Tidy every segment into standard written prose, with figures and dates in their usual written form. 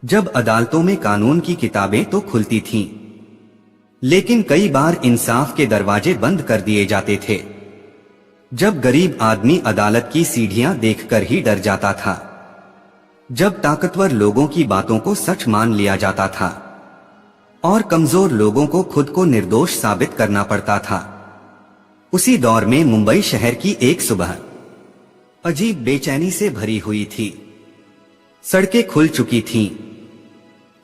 जब अदालतों में कानून की किताबें तो खुलती थीं, लेकिन कई बार इंसाफ के दरवाजे बंद कर दिए जाते थे। जब गरीब आदमी अदालत की सीढ़ियां देखकर ही डर जाता था, जब ताकतवर लोगों की बातों को सच मान लिया जाता था और कमजोर लोगों को खुद को निर्दोष साबित करना पड़ता था, उसी दौर में मुंबई शहर की एक सुबह अजीब बेचैनी से भरी हुई थी। सड़कें खुल चुकी थीं,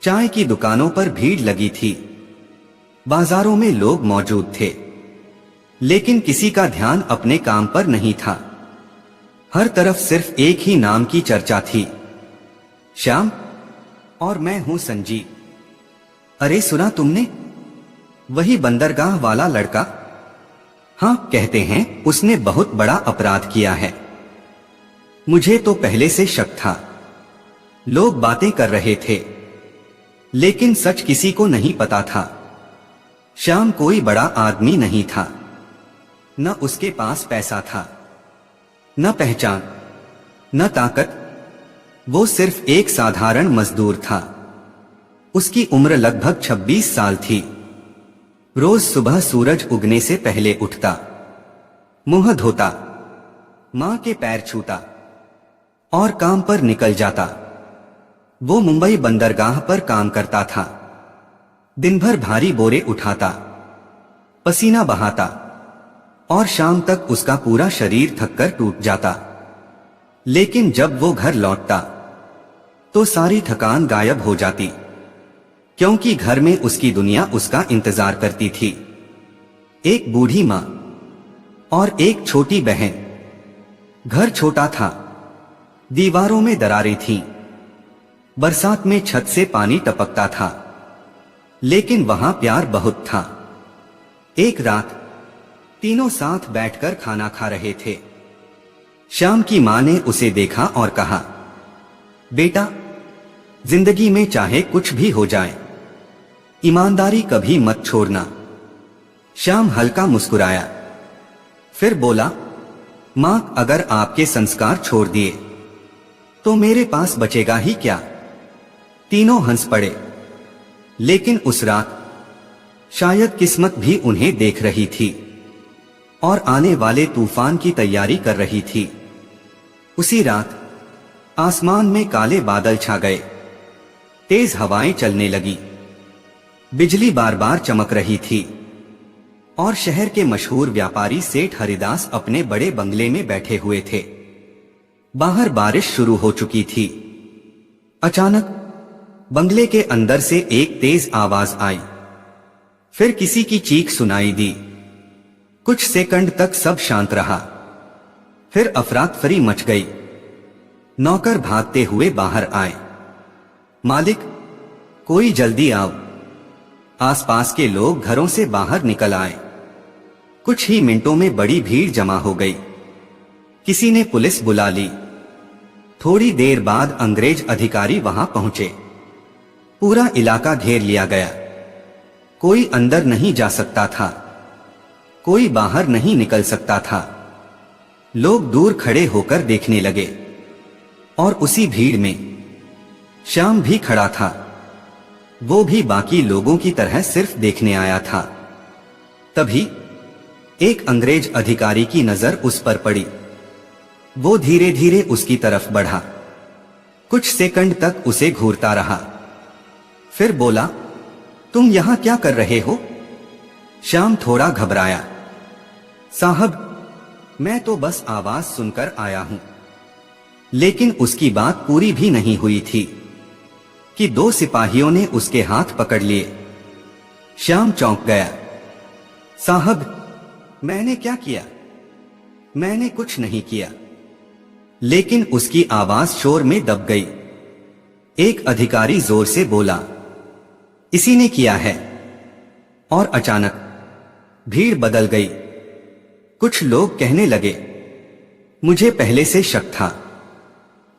चाय की दुकानों पर भीड़ लगी थी, बाजारों में लोग मौजूद थे, लेकिन किसी का ध्यान अपने काम पर नहीं था। हर तरफ सिर्फ एक ही नाम की चर्चा थी, श्याम। और मैं हूं संजीव। अरे सुना तुमने, वही बंदरगाह वाला लड़का? हाँ, कहते हैं उसने बहुत बड़ा अपराध किया है। मुझे तो पहले से शक था। लोग बातें कर रहे थे, लेकिन सच किसी को नहीं पता था। श्याम कोई बड़ा आदमी नहीं था, न उसके पास पैसा था, न पहचान, न ताकत। वो सिर्फ एक साधारण मजदूर था। उसकी उम्र लगभग 26 साल थी। रोज सुबह सूरज उगने से पहले उठता, मुंह धोता, मां के पैर छूता और काम पर निकल जाता। वो मुंबई बंदरगाह पर काम करता था। दिन भर भारी बोरे उठाता, पसीना बहाता और शाम तक उसका पूरा शरीर थककर टूट जाता। लेकिन जब वो घर लौटता तो सारी थकान गायब हो जाती, क्योंकि घर में उसकी दुनिया उसका इंतजार करती थी। एक बूढ़ी मां और एक छोटी बहन। घर छोटा था, दीवारों में दरारें थीं, बरसात में छत से पानी टपकता था, लेकिन वहां प्यार बहुत था। एक रात तीनों साथ बैठकर खाना खा रहे थे। श्याम की मां ने उसे देखा और कहा, बेटा, जिंदगी में चाहे कुछ भी हो जाए, ईमानदारी कभी मत छोड़ना। श्याम हल्का मुस्कुराया, फिर बोला, मां, अगर आपके संस्कार छोड़ दिए तो मेरे पास बचेगा ही क्या? तीनों हंस पड़े। लेकिन उस रात शायद किस्मत भी उन्हें देख रही थी और आने वाले तूफान की तैयारी कर रही थी। उसी रात आसमान में काले बादल छा गए, तेज हवाएं चलने लगी, बिजली बार बार चमक रही थी और शहर के मशहूर व्यापारी सेठ हरिदास अपने बड़े बंगले में बैठे हुए थे। बाहर बारिश शुरू हो चुकी थी। अचानक बंगले के अंदर से एक तेज आवाज आई, फिर किसी की चीख सुनाई दी। कुछ सेकंड तक सब शांत रहा, फिर अफरातफरी मच गई। नौकर भागते हुए बाहर आए, मालिक, कोई जल्दी आओ। आसपास के लोग घरों से बाहर निकल आए। कुछ ही मिनटों में बड़ी भीड़ जमा हो गई। किसी ने पुलिस बुला ली। थोड़ी देर बाद अंग्रेज अधिकारी वहां पहुंचे। पूरा इलाका घेर लिया गया। कोई अंदर नहीं जा सकता था, कोई बाहर नहीं निकल सकता था। लोग दूर खड़े होकर देखने लगे और उसी भीड़ में श्याम भी खड़ा था। वो भी बाकी लोगों की तरह सिर्फ देखने आया था। तभी एक अंग्रेज अधिकारी की नजर उस पर पड़ी। वो धीरे धीरे उसकी तरफ बढ़ा, कुछ सेकंड तक उसे घूरता रहा, फिर बोला, तुम यहां क्या कर रहे हो? श्याम थोड़ा घबराया, साहब, मैं तो बस आवाज सुनकर आया हूं। लेकिन उसकी बात पूरी भी नहीं हुई थी कि दो सिपाहियों ने उसके हाथ पकड़ लिए। श्याम चौंक गया। साहब, मैंने क्या किया? मैंने कुछ नहीं किया। लेकिन उसकी आवाज शोर में दब गई। एक अधिकारी जोर से बोला, इसी ने किया है। और अचानक भीड़ बदल गई। कुछ लोग कहने लगे, मुझे पहले से शक था,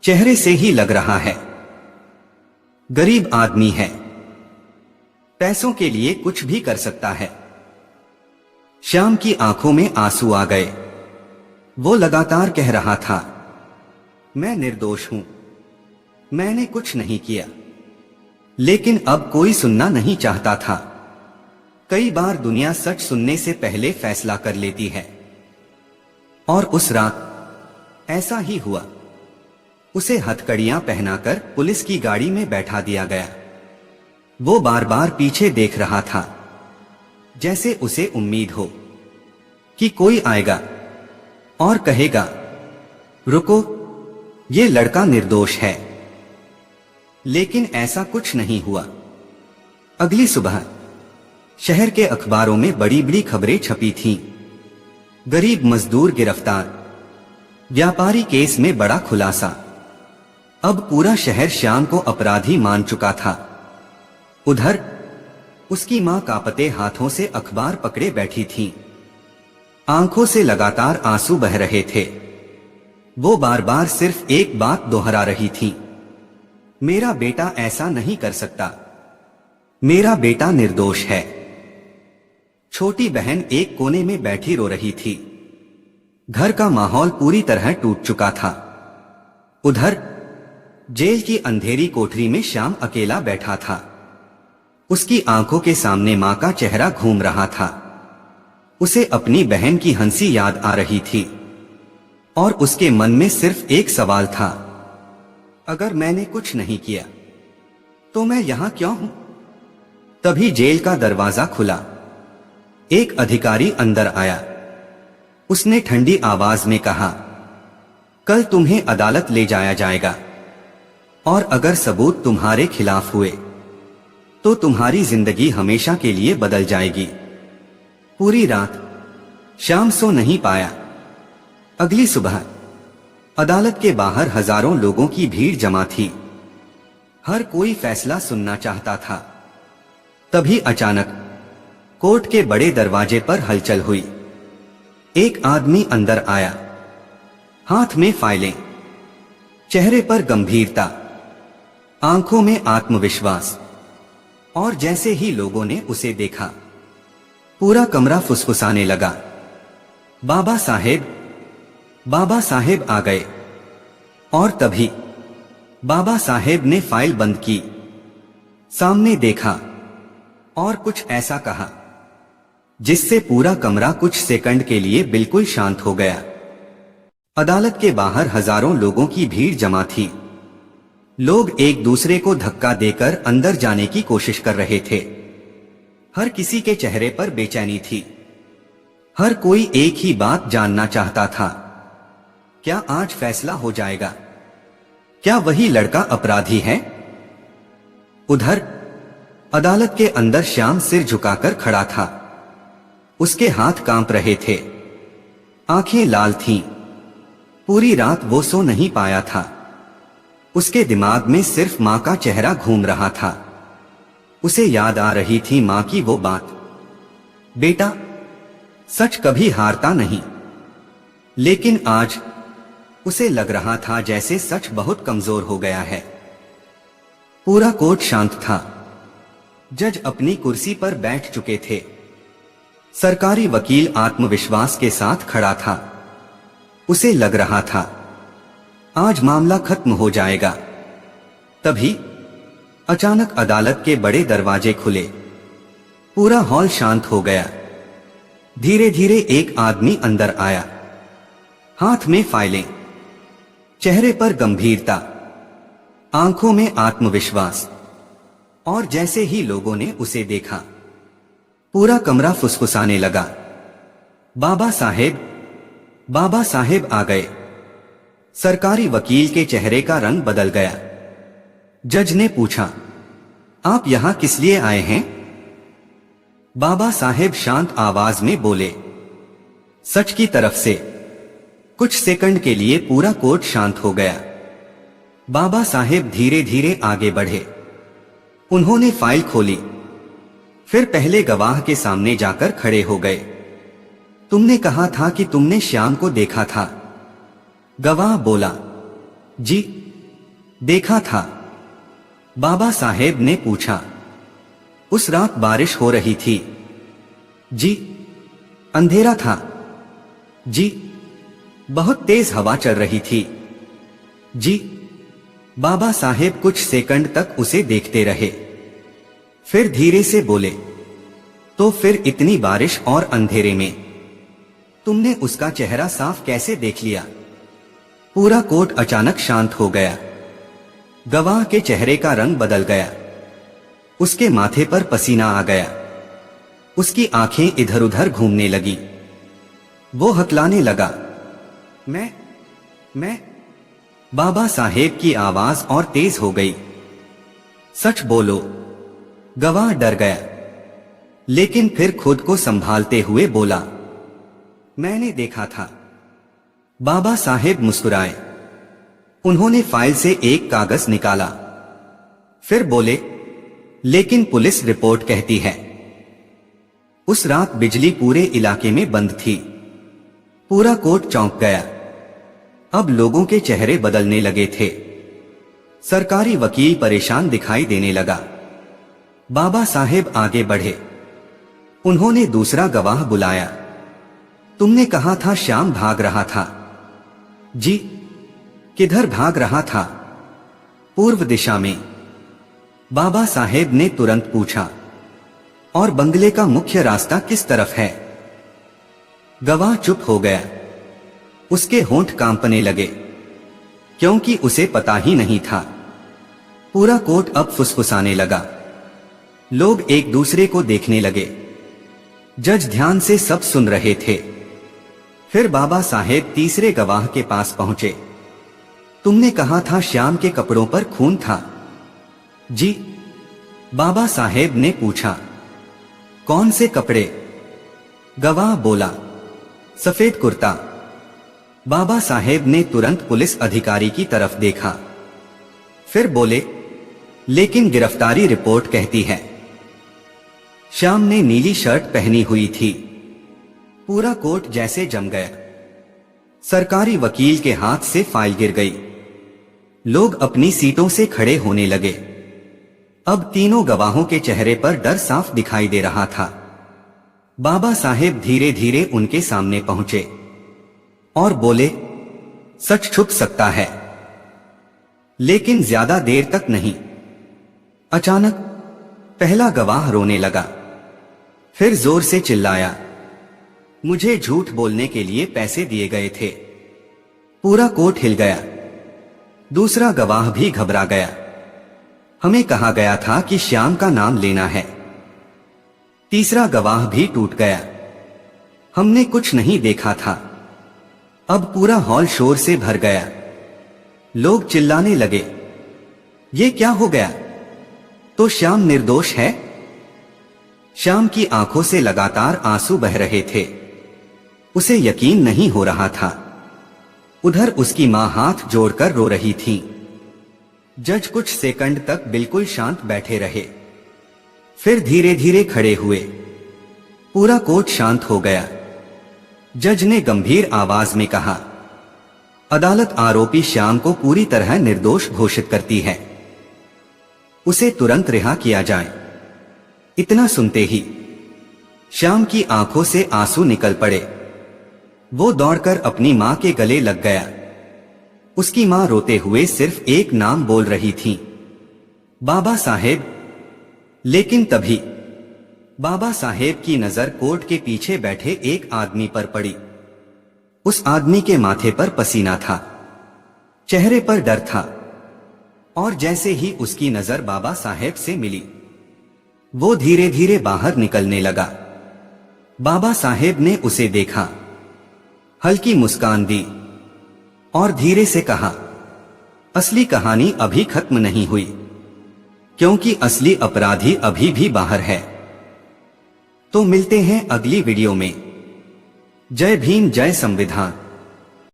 चेहरे से ही लग रहा है। गरीब आदमी है, पैसों के लिए कुछ भी कर सकता है। श्याम की आंखों में आंसू आ गए। वो लगातार कह रहा था, मैं निर्दोष हूं, मैंने कुछ नहीं किया। लेकिन अब कोई सुनना नहीं चाहता था। कई बार दुनिया सच सुनने से पहले फैसला कर लेती है, और उस रात ऐसा ही हुआ। उसे हथकड़ियां पहनाकर पुलिस की गाड़ी में बैठा दिया गया। वो बार बार पीछे देख रहा था, जैसे उसे उम्मीद हो कि कोई आएगा और कहेगा, रुको, ये लड़का निर्दोष है। लेकिन ऐसा कुछ नहीं हुआ। अगली सुबह शहर के अखबारों में बड़ी बड़ी खबरें छपी थीं। गरीब मजदूर गिरफ्तार, व्यापारी केस में बड़ा खुलासा। अब पूरा शहर श्याम को अपराधी मान चुका था। उधर उसकी मां कांपते हाथों से अखबार पकड़े बैठी थी। आंखों से लगातार आंसू बह रहे थे। वो बार बार सिर्फ एक बात दोहरा रही थी, मेरा बेटा ऐसा नहीं कर सकता, मेरा बेटा निर्दोष है। छोटी बहन एक कोने में बैठी रो रही थी। घर का माहौल पूरी तरह टूट चुका था। उधर जेल की अंधेरी कोठरी में श्याम अकेला बैठा था। उसकी आंखों के सामने मां का चेहरा घूम रहा था। उसे अपनी बहन की हंसी याद आ रही थी, और उसके मन में सिर्फ एक सवाल था, अगर मैंने कुछ नहीं किया तो मैं यहां क्यों हूं? तभी जेल का दरवाजा खुला। एक अधिकारी अंदर आया। उसने ठंडी आवाज में कहा, कल तुम्हें अदालत ले जाया जाएगा, और अगर सबूत तुम्हारे खिलाफ हुए तो तुम्हारी जिंदगी हमेशा के लिए बदल जाएगी। पूरी रात श्याम सो नहीं पाया। अगली सुबह अदालत के बाहर हजारों लोगों की भीड़ जमा थी। हर कोई फैसला सुनना चाहता था। तभी अचानक कोर्ट के बड़े दरवाजे पर हलचल हुई। एक आदमी अंदर आया, हाथ में फाइलें, चेहरे पर गंभीरता, आंखों में आत्मविश्वास। और जैसे ही लोगों ने उसे देखा, पूरा कमरा फुसफुसाने लगा, बाबा साहेब, बाबा साहेब आ गए। और तभी बाबा साहेब ने फाइल बंद की, सामने देखा और कुछ ऐसा कहा जिससे पूरा कमरा कुछ सेकंड के लिए बिल्कुल शांत हो गया। अदालत के बाहर हजारों लोगों की भीड़ जमा थी। लोग एक दूसरे को धक्का देकर अंदर जाने की कोशिश कर रहे थे। हर किसी के चेहरे पर बेचैनी थी। हर कोई एक ही बात जानना चाहता था, क्या आज फैसला हो जाएगा? क्या वही लड़का अपराधी है? उधर अदालत के अंदर श्याम सिर झुकाकर खड़ा था। उसके हाथ कांप रहे थे, आंखें लाल थीं। पूरी रात वो सो नहीं पाया था। उसके दिमाग में सिर्फ मां का चेहरा घूम रहा था। उसे याद आ रही थी मां की वो बात, बेटा सच कभी हारता नहीं। लेकिन आज उसे लग रहा था जैसे सच बहुत कमजोर हो गया है। पूरा कोर्ट शांत था। जज अपनी कुर्सी पर बैठ चुके थे। सरकारी वकील आत्मविश्वास के साथ खड़ा था। उसे लग रहा था आज मामला खत्म हो जाएगा। तभी अचानक अदालत के बड़े दरवाजे खुले। पूरा हॉल शांत हो गया। धीरे धीरे एक आदमी अंदर आया, हाथ में फाइलें, चेहरे पर गंभीरता, आंखों में आत्मविश्वास। और जैसे ही लोगों ने उसे देखा, पूरा कमरा फुसफुसाने लगा, बाबा साहेब, बाबा साहेब आ गए। सरकारी वकील के चेहरे का रंग बदल गया। जज ने पूछा, आप यहां किस लिए आए हैं? बाबा साहेब शांत आवाज में बोले, सच की तरफ से। कुछ सेकंड के लिए पूरा कोर्ट शांत हो गया। बाबा साहेब धीरे धीरे आगे बढ़े। उन्होंने फाइल खोली, फिर पहले गवाह के सामने जाकर खड़े हो गए। तुमने कहा था कि तुमने श्याम को देखा था। गवाह बोला, जी देखा था। बाबा साहेब ने पूछा, उस रात बारिश हो रही थी? जी। अंधेरा था? जी। बहुत तेज हवा चल रही थी? जी। बाबा साहेब कुछ सेकंड तक उसे देखते रहे। फिर धीरे से बोले, तो फिर इतनी बारिश और अंधेरे में तुमने उसका चेहरा साफ कैसे देख लिया? पूरा कोर्ट अचानक शांत हो गया। गवाह के चेहरे का रंग बदल गया। उसके माथे पर पसीना आ गया। उसकी आंखें इधर उधर घूमने लगी। वो हकलाने लगा, मैं बाबा साहेब की आवाज और तेज हो गई। सच बोलो। गवाह डर गया, लेकिन फिर खुद को संभालते हुए बोला, मैंने देखा था। बाबा साहेब मुस्कुराए। उन्होंने फाइल से एक कागज निकाला। फिर बोले, लेकिन पुलिस रिपोर्ट कहती है। उस रात बिजली पूरे इलाके में बंद थी। पूरा कोर्ट चौंक गया। अब लोगों के चेहरे बदलने लगे थे। सरकारी वकील परेशान दिखाई देने लगा। बाबा साहेब आगे बढ़े। उन्होंने दूसरा गवाह बुलाया। तुमने कहा था श्याम भाग रहा था। जी, किधर भाग रहा था? पूर्व दिशा में। बाबा साहेब ने तुरंत पूछा। और बंगले का मुख्य रास्ता किस तरफ है? गवाह चुप हो गया। उसके होंठ कांपने लगे, क्योंकि उसे पता ही नहीं था। पूरा कोर्ट अब फुसफुसाने लगा। लोग एक दूसरे को देखने लगे। जज ध्यान से सब सुन रहे थे। फिर बाबा साहेब तीसरे गवाह के पास पहुंचे। तुमने कहा था श्याम के कपड़ों पर खून था। जी, बाबा साहेब ने पूछा। कौन से कपड़े? गवाह बोला, सफेद कुर्ता। बाबा साहेब ने तुरंत पुलिस अधिकारी की तरफ देखा। फिर बोले, लेकिन गिरफ्तारी रिपोर्ट कहती है। श्याम ने नीली शर्ट पहनी हुई थी। पूरा कोर्ट जैसे जम गया। सरकारी वकील के हाथ से फाइल गिर गई। लोग अपनी सीटों से खड़े होने लगे। अब तीनों गवाहों के चेहरे पर डर साफ दिखाई दे रहा था। बाबा साहेब धीरे धीरे उनके सामने पहुंचे और बोले, सच छुप सकता है, लेकिन ज्यादा देर तक नहीं। अचानक पहला गवाह रोने लगा। फिर जोर से चिल्लाया, मुझे झूठ बोलने के लिए पैसे दिए गए थे। पूरा कोर्ट हिल गया। दूसरा गवाह भी घबरा गया। हमें कहा गया था कि श्याम का नाम लेना है। तीसरा गवाह भी टूट गया। हमने कुछ नहीं देखा था। अब पूरा हॉल शोर से भर गया। लोग चिल्लाने लगे, ये क्या हो गया? तो श्याम निर्दोष है? श्याम की आंखों से लगातार आंसू बह रहे थे। उसे यकीन नहीं हो रहा था। उधर उसकी मां हाथ जोड़कर रो रही थी। जज कुछ सेकंड तक बिल्कुल शांत बैठे रहे। फिर धीरे धीरे खड़े हुए। पूरा कोर्ट शांत हो गया। जज ने गंभीर आवाज में कहा, अदालत आरोपी श्याम को पूरी तरह निर्दोष घोषित करती है। उसे तुरंत रिहा किया जाए। इतना सुनते ही श्याम की आंखों से आंसू निकल पड़े। वो दौड़कर अपनी मां के गले लग गया। उसकी मां रोते हुए सिर्फ एक नाम बोल रही थी, बाबा साहेब। लेकिन तभी बाबा साहेब की नजर कोर्ट के पीछे बैठे एक आदमी पर पड़ी। उस आदमी के माथे पर पसीना था, चेहरे पर डर था, और जैसे ही उसकी नजर बाबा साहेब से मिली, वो धीरे धीरे बाहर निकलने लगा। बाबा साहेब ने उसे देखा, हल्की मुस्कान दी और धीरे से कहा, असली कहानी अभी खत्म नहीं हुई, क्योंकि असली अपराधी अभी भी बाहर है। तो मिलते हैं अगली वीडियो में। जय भीम, जय संविधान।